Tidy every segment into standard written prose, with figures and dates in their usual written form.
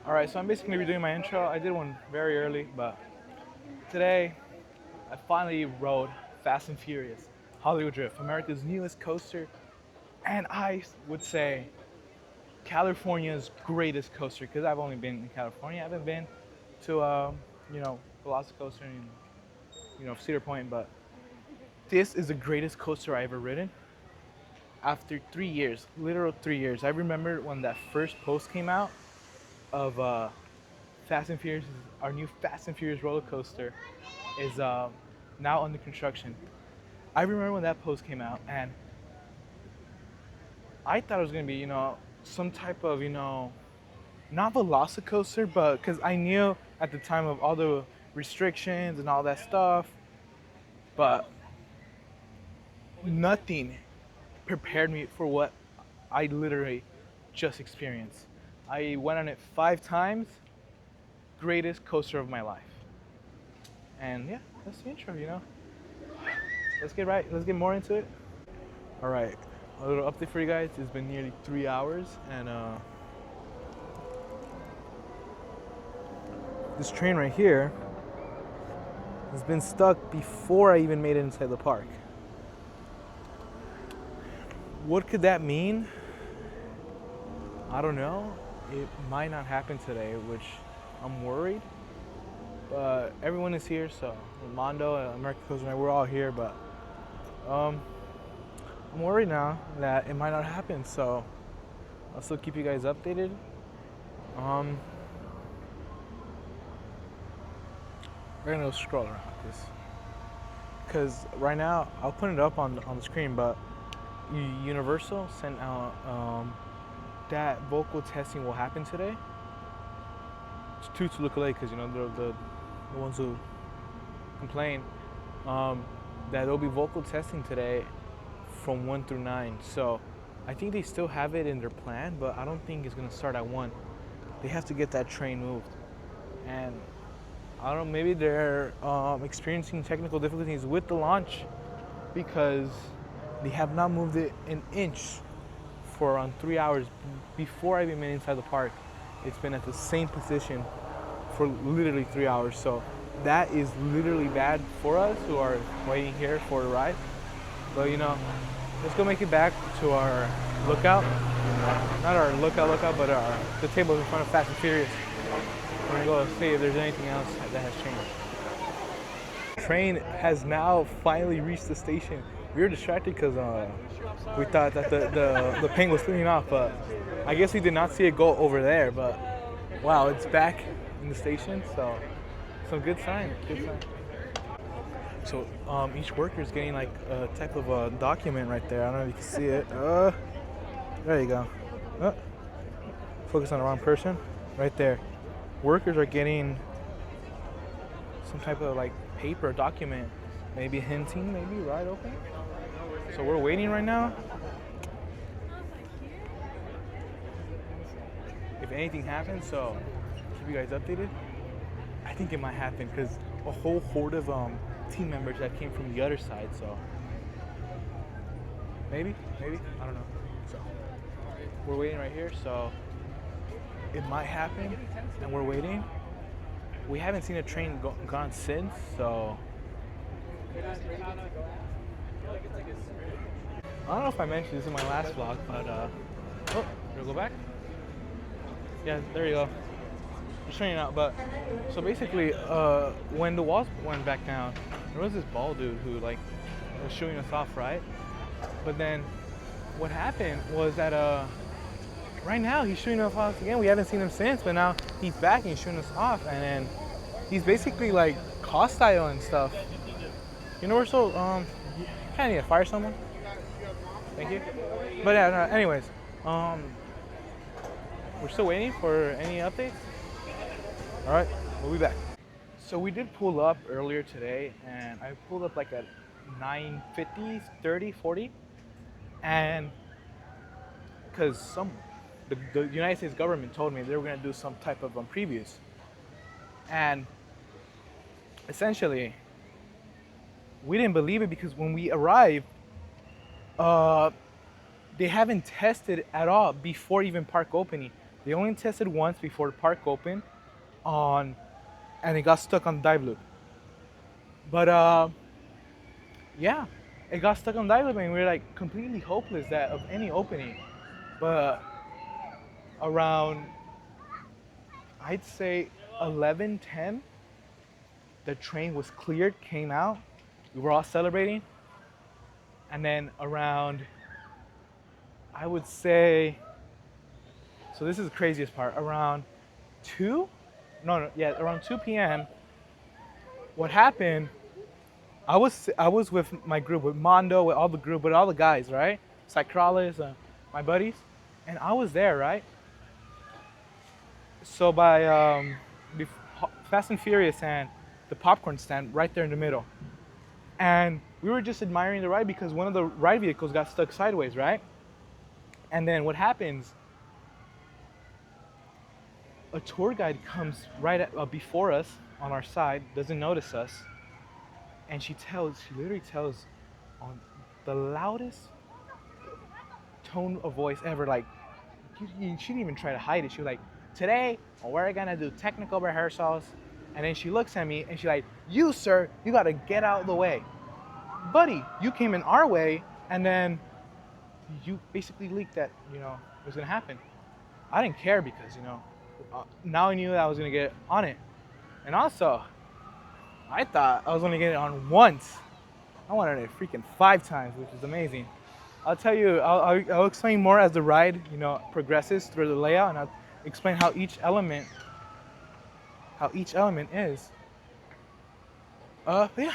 Alright, so I'm basically redoing my intro. I did one very early, but today I finally rode Fast and Furious Hollywood Drift, America's newest coaster, and I would say California's greatest coaster because I've only been in California. I haven't been to, Velocicoaster and, Cedar Point, but this is the greatest coaster I ever ridden after 3 years, literal 3 years. I remember when that first post came out of Fast and Furious, our new Fast and Furious roller coaster is now under construction. I remember when that post came out, and I thought it was gonna be, some type of, not Velocicoaster, but because I knew at the time of all the restrictions and all that stuff, but nothing prepared me for what I literally just experienced. I went on it 5 times, greatest coaster of my life. And yeah, that's the intro. Let's get more into it. All right, a little update for you guys. It's been nearly 3 hours, and this train right here has been stuck before I even made it inside the park. What could that mean? I don't know. It might not happen today, which I'm worried. But everyone is here, so Mondo, American Coast, we're all here. But I'm worried now that it might not happen. So I'll still keep you guys updated. We're gonna go scroll around this, because right now I'll put it up on the screen. But Universal sent out that vocal testing will happen today. It's to look late because the ones who complain that there'll be vocal testing today from 1 through 9. So I think they still have it in their plan, but I don't think it's gonna start at 1. They have to get that train moved, and I don't know. Maybe they're experiencing technical difficulties with the launch because they have not moved it an inch for around 3 hours before I even made it inside the park. It's been at the same position for literally 3 hours. So that is literally bad for us who are waiting here for a ride. But let's go make it back to our lookout. Not our lookout, but the table in front of Fast and Furious. We're gonna go see if there's anything else that has changed. Train has now finally reached the station. We were distracted because we thought that the ping was turning off, but I guess we did not see it go over there. But wow, it's back in the station, so some good sign. So each worker is getting like a type of a document right there. I don't know if you can see it. There you go. Focus on the wrong person. Right there. Workers are getting some type of like paper document, maybe hinting, maybe ride open. So we're waiting right now. If anything happens, so keep you guys updated. I think it might happen because a whole horde of team members that came from the other side. So maybe I don't know. So we're waiting right here. So it might happen, and we're waiting. We haven't seen a train gone since, so I don't know if I mentioned this in my last vlog, but you'll go back? Yeah, there you go. Just training out, but so basically, when the walls went back down, there was this bald dude who was shooing us off, right? But then what happened was that right now he's shooting us off again. We haven't seen him since, but now he's back and he's shooting us off, and then he's basically like hostile and stuff. Universal, kind of need to fire someone. Thank you. But yeah, no, anyways, we're still waiting for any updates. All right, we'll be back. So we did pull up earlier today, and I pulled up like at 9:50, 30, 40, and because the United States government told me they were gonna do some type of previews, and essentially we didn't believe it because when we arrived, they haven't tested at all before even park opening. They only tested once before the park opened and it got stuck on the dive loop. But yeah, it got stuck on the dive loop and we were like completely hopeless of any opening. But around, I'd say 11:10, the train was cleared, came out. We were all celebrating. And then around, I would say, so this is the craziest part, around 2? Around 2 p.m., what happened, I was with my group, with Mondo, with all the guys, right? Cycralis, my buddies, and I was there, right? So by Fast and Furious and the popcorn stand right there in the middle. And we were just admiring the ride because one of the ride vehicles got stuck sideways, right? And then what happens, a tour guide comes right before us on our side, doesn't notice us, and she literally tells on the loudest tone of voice ever, like, she didn't even try to hide it. She was like, today, we're gonna do technical rehearsals. And then she looks at me and she's like, you, sir, you gotta get out of the way. Buddy, you came in our way, and then you basically leaked that, it was gonna happen. I didn't care because, now I knew that I was gonna get on it. And also, I thought I was gonna get it on once. I wanted it freaking 5 times, which is amazing. I'll tell you, I'll explain more as the ride, progresses through the layout, and I'll explain how each element is. Yeah.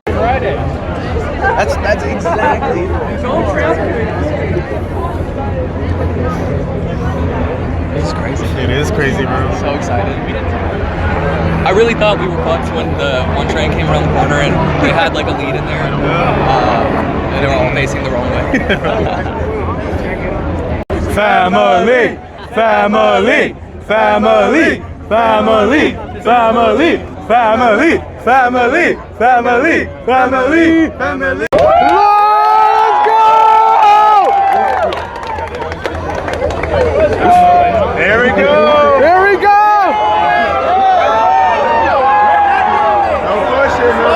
Friday. That's exactly. It's crazy. It is crazy, bro. So excited. I really thought we were fucked when the one train came around the corner and we had like a lead in there. And they were all facing the wrong way. Family, family, family, family, family, family, family, family, family, family. Let's go! There we go. There we go! No pushing, no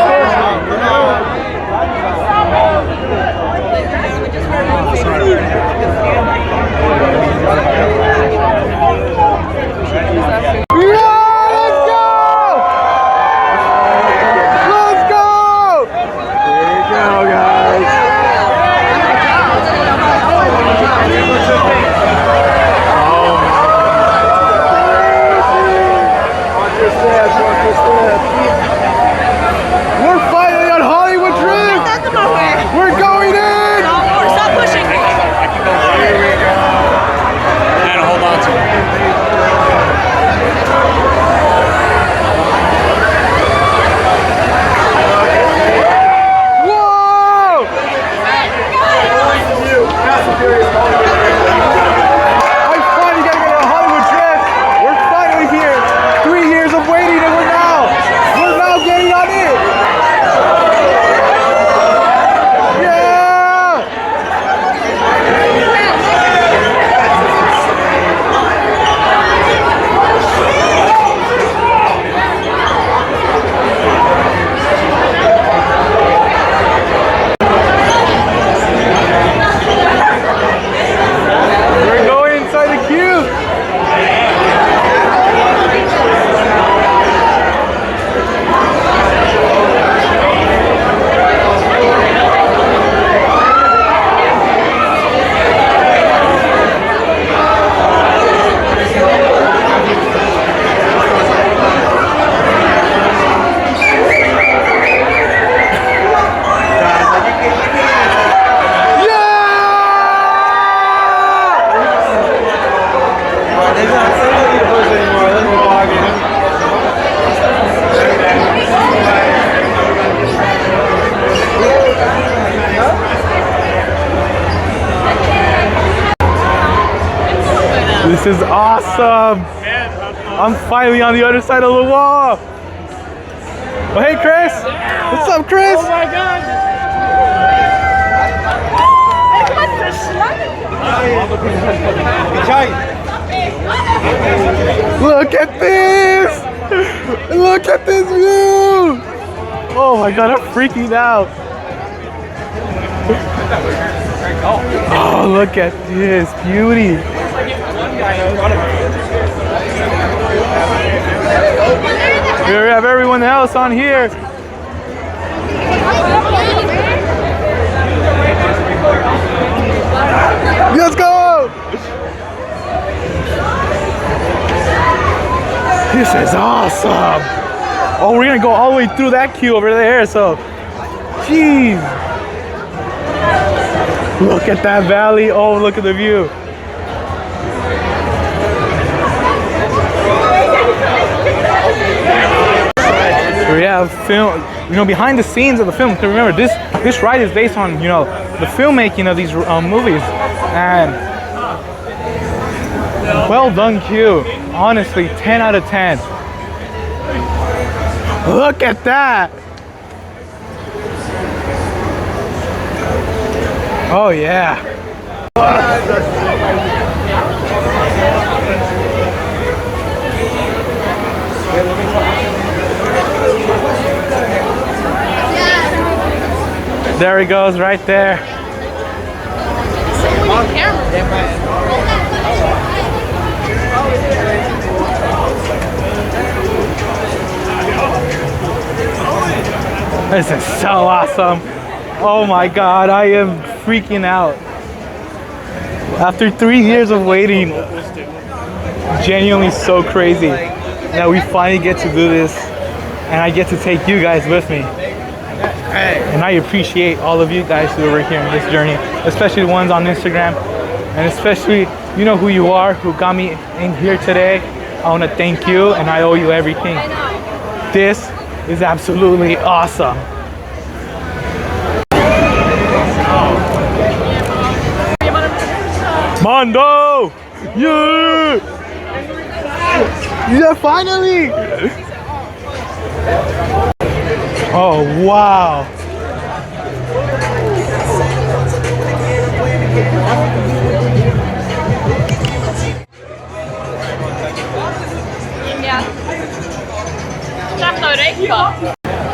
We're finally on Hollywood Drift! We're going in! Stop pushing! Here we go. And hold on to it. Whoa! I finally got to get on Hollywood Drift! We're finally here! 3 years of waiting and we're now getting on it! Yeah! We're going inside the cube! This is awesome! I'm finally on the other side of the wall! Oh, hey, Chris! What's up, Chris? Oh my god! Look at this! Look at this view! Oh my god, I'm freaking out. Oh, look at this beauty. We have everyone else on here. Let's go! This is awesome. Oh, we're gonna go all the way through that queue over there, so jeez. Look at that valley. Oh, look at the view. We have film, behind the scenes of the film. Because remember, this ride is based on, the filmmaking of these movies. And well done, Q. Honestly, 10 out of 10. Look at that. Oh yeah. There he goes, right there. This is so awesome. Oh my god, I am freaking out. After 3 years of waiting, genuinely so crazy that we finally get to do this, and I get to take you guys with me. And I appreciate all of you guys who are here in this journey, especially the ones on Instagram, and especially, you know who you are, who got me in here today. I want to thank you, and I owe you everything. This is absolutely awesome. Mondo! Yeah! Yeah, finally! Oh, wow.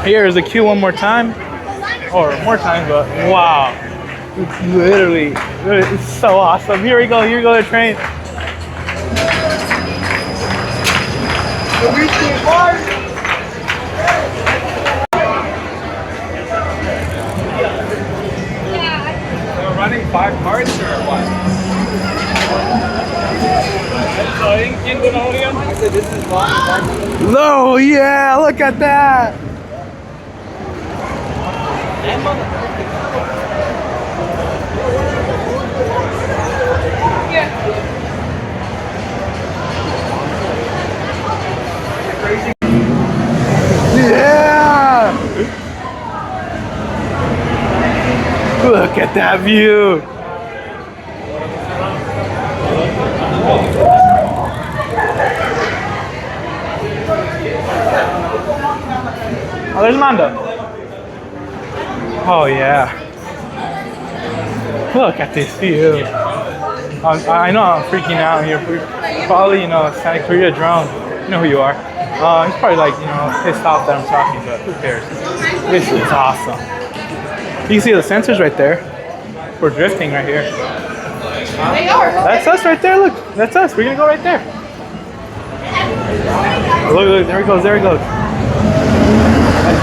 Here is the queue one more time. Or more times, but wow. It's literally, it's so awesome. Here we go, the train. We're running 5 carts or what? No, yeah, look at that. Yeah! Look at that view. Oh, there's Mando. Oh yeah. Look at this view. I know I'm freaking out here. Probably, Santa Korea drone. You know who you are. He's probably like, pissed off that I'm talking, but who cares? This is awesome. You can see the sensors right there. We're drifting right here. They are. That's us right there. Look, that's us. We're gonna go right there. Look, there he goes. There he goes.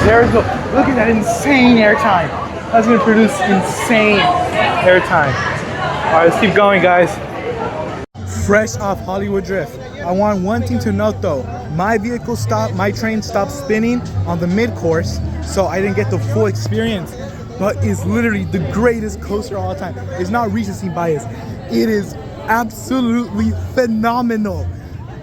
There we go. Look at that insane airtime. That's gonna produce insane airtime. All right, let's keep going, guys. Fresh off Hollywood Drift. I want one thing to note though. My train stopped spinning on the mid-course, so I didn't get the full experience. But it's literally the greatest coaster of all time. It's not recency bias. It is absolutely phenomenal.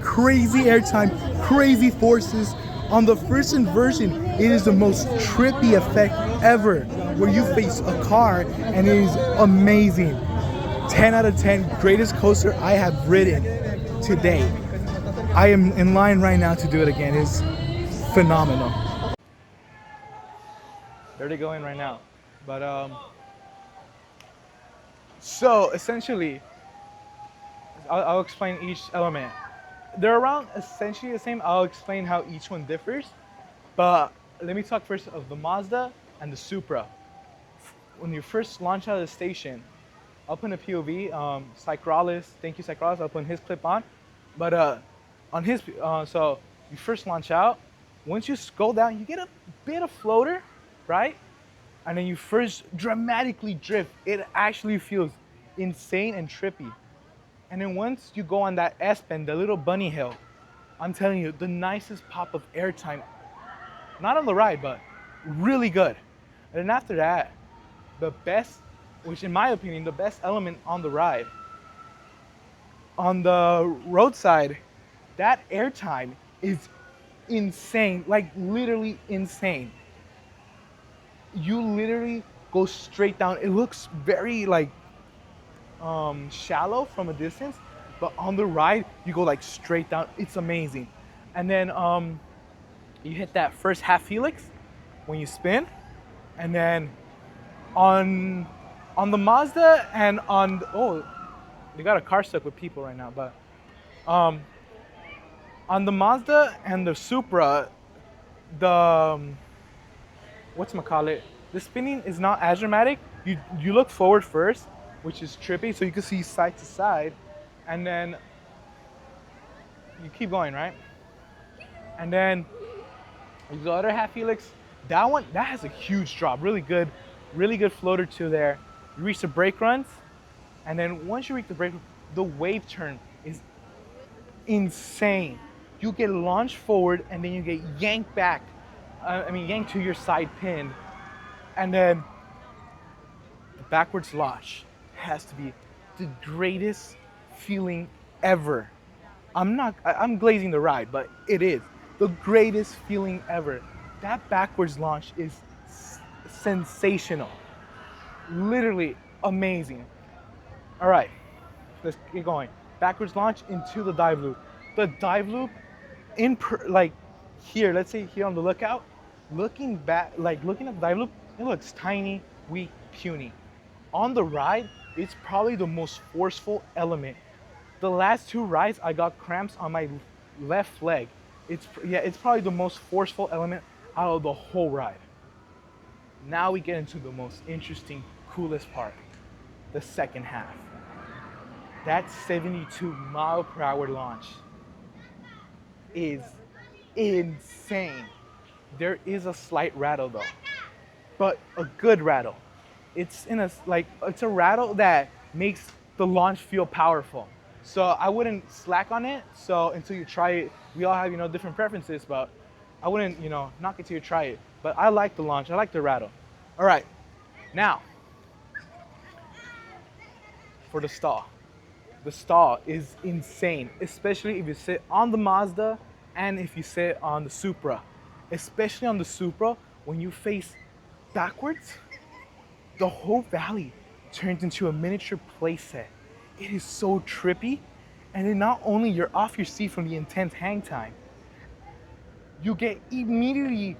Crazy airtime, crazy forces. On the first inversion, it is the most trippy effect ever, where you face a car and it is amazing. 10 out of 10, greatest coaster I have ridden today. I am in line right now to do it again. It's phenomenal. There they go in right now. But so essentially, I'll explain each element. They're around essentially the same. I'll explain how each one differs. But let me talk first of the Mazda and the Supra. When you first launch out of the station, I'll put in a POV. Cycralis, thank you, Cycralis. I'll put his clip on. But on his, so you first launch out. Once you scroll down, you get a bit of floater, right? And then you first dramatically drift. It actually feels insane and trippy. And then once you go on that S-bend, the little bunny hill, I'm telling you, the nicest pop of airtime. Not on the ride, but really good. And then after that, the best, which in my opinion, the best element on the ride, on the roadside, that airtime is insane, like literally insane. You literally go straight down. It looks very like shallow from a distance, but on the ride, you go like straight down. It's amazing. And then you hit that first half helix when you spin, and then on the Mazda and on we got a car stuck with people right now, but on the Mazda and the Supra, the whatchamacallit, the spinning is not as dramatic. You look forward first, which is trippy, so you can see side to side, and then you keep going, right? And then the other half helix, that has a huge drop, really good floater to there. You reach the brake runs, and then once you reach the brake, the wave turn is insane. You get launched forward, and then you get yanked back. Yanked to your side pin, and then the backwards launch has to be the greatest feeling ever. I'm glazing the ride, but it is the greatest feeling ever. That backwards launch is sensational. Literally amazing. All right, let's get going. Backwards launch into the dive loop. The dive loop here, let's say here on the lookout, looking back, looking at the dive loop, it looks tiny, weak, puny. On the ride, it's probably the most forceful element. The last two rides, I got cramps on my left leg. It's probably the most forceful element out of the whole ride. Now we get into the most interesting, coolest part, the second half. That 72-mile-per-hour launch is insane. There is a slight rattle though, but a good rattle. It's a rattle that makes the launch feel powerful. So I wouldn't slack on it. So until you try it, we all have different preferences, but I wouldn't knock it till you try it. But I like the launch. I like the rattle. All right, now for the stall. The stall is insane, especially if you sit on the Mazda and if you sit on the Supra. Especially on the Supra, when you face backwards, the whole valley turns into a miniature playset. It is so trippy, and then not only you're off your seat from the intense hang time, you get immediately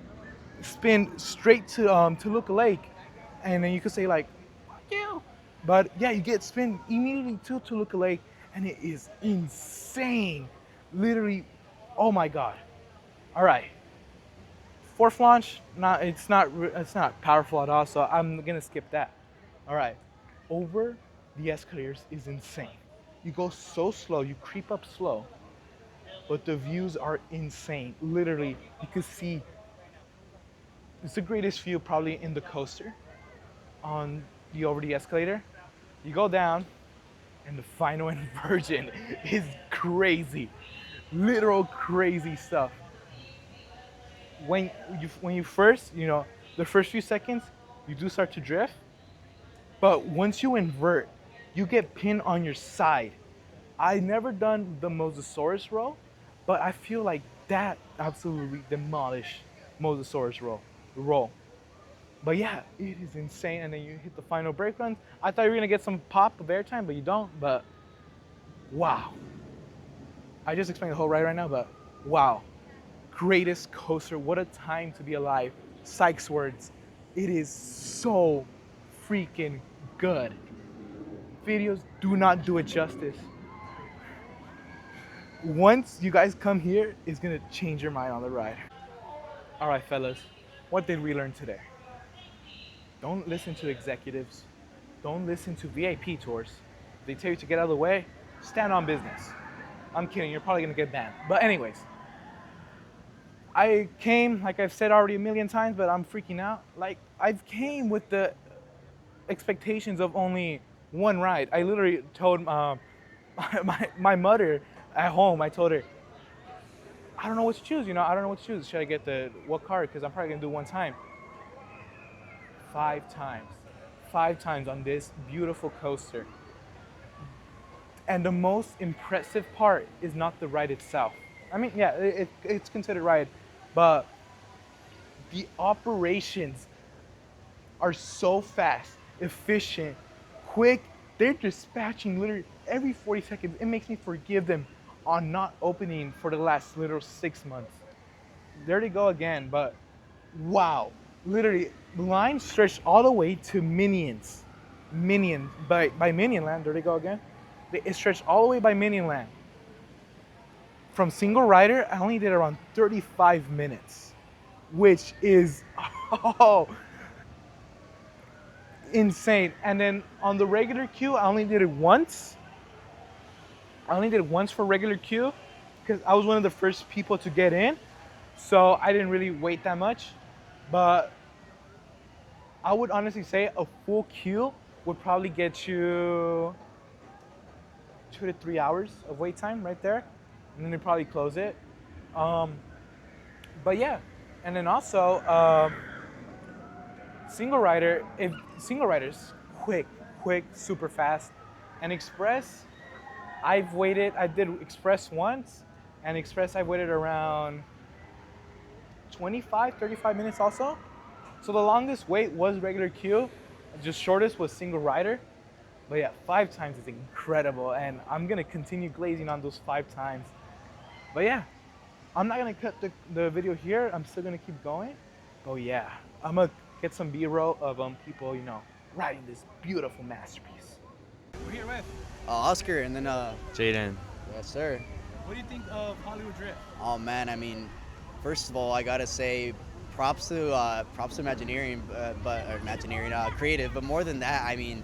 spin straight to Toluca Lake, and then you could say like, fuck you. But yeah, you get spin immediately to Toluca Lake, and it is insane. Literally, oh my God. All right. Fourth launch, it's not powerful at all, so I'm gonna skip that. All right, over the escalators is insane. You go so slow, you creep up slow, but the views are insane. Literally, you can see, it's the greatest view probably in the coaster on the over the escalator. You go down, and the final inversion is crazy. Literal crazy stuff. When you first, the first few seconds, you do start to drift, but once you invert, you get pinned on your side. I never done the Mosasaurus roll, but I feel like that absolutely demolished Mosasaurus roll. But yeah, it is insane. And then you hit the final brake run. I thought you were gonna get some pop of airtime, but you don't. But wow. I just explained the whole ride right now, but wow. Greatest coaster. What a time to be alive. Sykes words. It is so freaking good. Videos do not do it justice. once you guys come here, it's gonna change your mind on the ride. All right, fellas, what did we learn today? Don't listen to executives. Don't listen to VIP tours. If they tell you to get out of the way, stand on business. I'm kidding, you're probably gonna get banned. But anyways, I came, like I've said already a million times, but I'm freaking out. Like, I've came with the expectations of only one ride. I literally told my mother at home, I told her, I don't know what to choose, I don't know what to choose. Should I get what card? Because I'm probably gonna do one time. 5 times. 5 times on this beautiful coaster. And the most impressive part is not the ride itself. I mean, yeah, it's considered ride, but the operations are so fast, efficient, quick. They're dispatching literally every 40 seconds. It makes me forgive them on not opening for the last literal 6 months. There they go again, but wow. Literally, the line stretched all the way to Minions. By Minion Land, there they go again. It stretched all the way by Minion Land. From single rider, I only did around 35 minutes, which is insane. And then on the regular queue, I only did it once. I only did it once for regular queue because I was one of the first people to get in. So I didn't really wait that much. But I would honestly say a full queue would probably get you 2 to 3 hours of wait time right there. And then they probably close it. But yeah, and then also single riders, quick, super fast. And express, I did express once, and express I waited around 25, 35 minutes also. So the longest wait was regular queue, just shortest was single rider. But yeah, 5 times is incredible, and I'm gonna continue glazing on those 5 times. But yeah, I'm not gonna cut the video here. I'm still gonna keep going. Oh yeah, I'm gonna get some B-roll of people, riding this beautiful masterpiece. We're here with. Oscar, and then Jaden. yes sir. What do you think of Hollywood Drift? Oh man, I mean, first of all, I gotta say props to Imagineering, Creative, but more than that, I mean,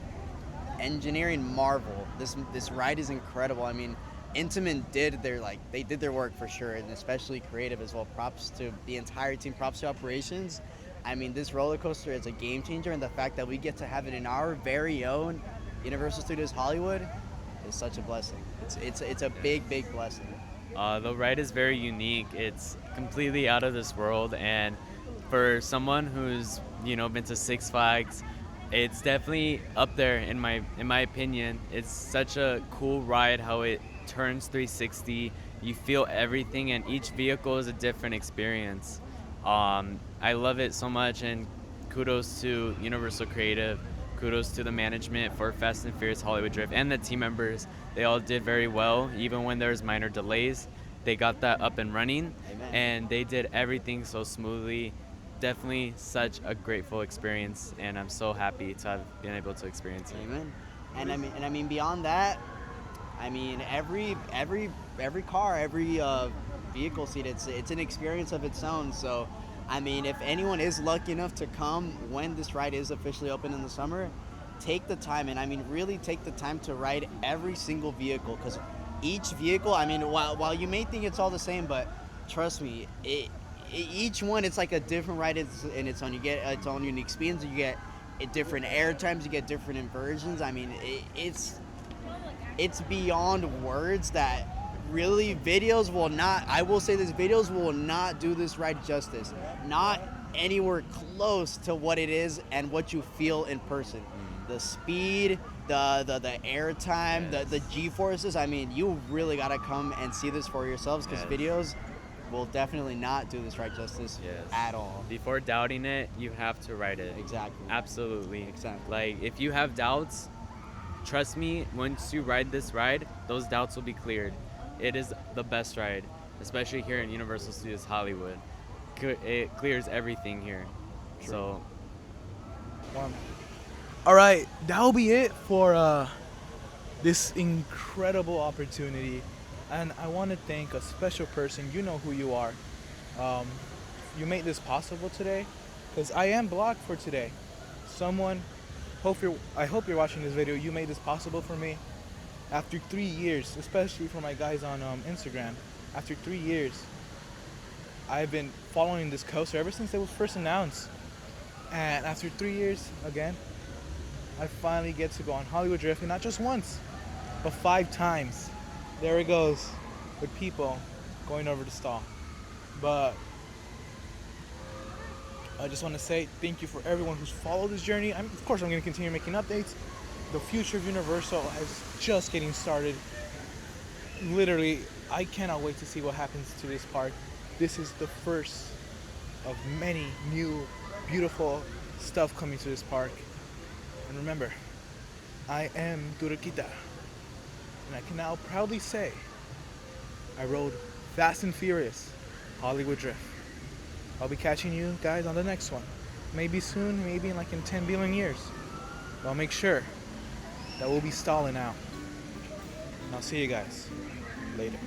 engineering marvel. This ride is incredible. I mean, Intamin did their work for sure, and especially Creative as well. Props to the entire team. Props to operations. I mean, this roller coaster is a game changer, and the fact that we get to have it in our very own Universal Studios Hollywood is such a blessing. It's a big blessing. The ride is very unique. It's completely out of this world, and for someone who's been to Six Flags, it's definitely up there in my opinion. It's such a cool ride how it turns 360. You feel everything, and each vehicle is a different experience. I love it so much, and kudos to Universal Creative. Kudos to the management for Fast and Furious Hollywood Drift and the team members. They all did very well, even when there was minor delays. They got that up and running. Amen. And they did everything so smoothly. Definitely such a grateful experience, and I'm so happy to have been able to experience it. Amen. And I mean beyond that, I mean every car, every vehicle seat, it's an experience of its own. So I mean, if anyone is lucky enough to come when this ride is officially open in the summer, take the time, and I mean really take the time to ride every single vehicle, because each vehicle, I mean, while you may think it's all the same, but trust me, each one, it's like a different ride in its own. You get its own unique spins, you get different air times, you get different inversions. I mean, it's beyond words that really videos will not, I will say this, videos will not do this ride justice. Not anywhere close to what it is and what you feel in person. The speed, the air time, the G-forces, I mean, you really gotta come and see this for yourselves, because videos will definitely not do this ride justice at all. Before doubting it, you have to ride it. Exactly. Absolutely. Exactly. Like, if you have doubts, trust me, once you ride this ride, those doubts will be cleared. It is the best ride, especially here in Universal Studios Hollywood. It clears everything here. So, All right, that will be it for this incredible opportunity. And I want to thank a special person. You know who you are. Um, you made this possible today, because I am blocked for today. Someone, I hope you're watching this video. You made this possible for me. After 3 years, especially for my guys on Instagram, after 3 years, I've been following this coaster ever since it was first announced. And after 3 years, again, I finally get to go on Hollywood Drift, and not just once, but 5 times. There it goes, with people going over the stall. But I just want to say thank you for everyone who's followed this journey. Of course, I'm going to continue making updates. The future of Universal is just getting started. Literally, I cannot wait to see what happens to this park. This is the first of many new, beautiful stuff coming to this park. And remember, I am Durakita. And I can now proudly say, I rode Fast and Furious Hollywood Drift. I'll be catching you guys on the next one. Maybe soon, maybe in 10 billion years. But I'll make sure that we'll be stalling out. And I'll see you guys later.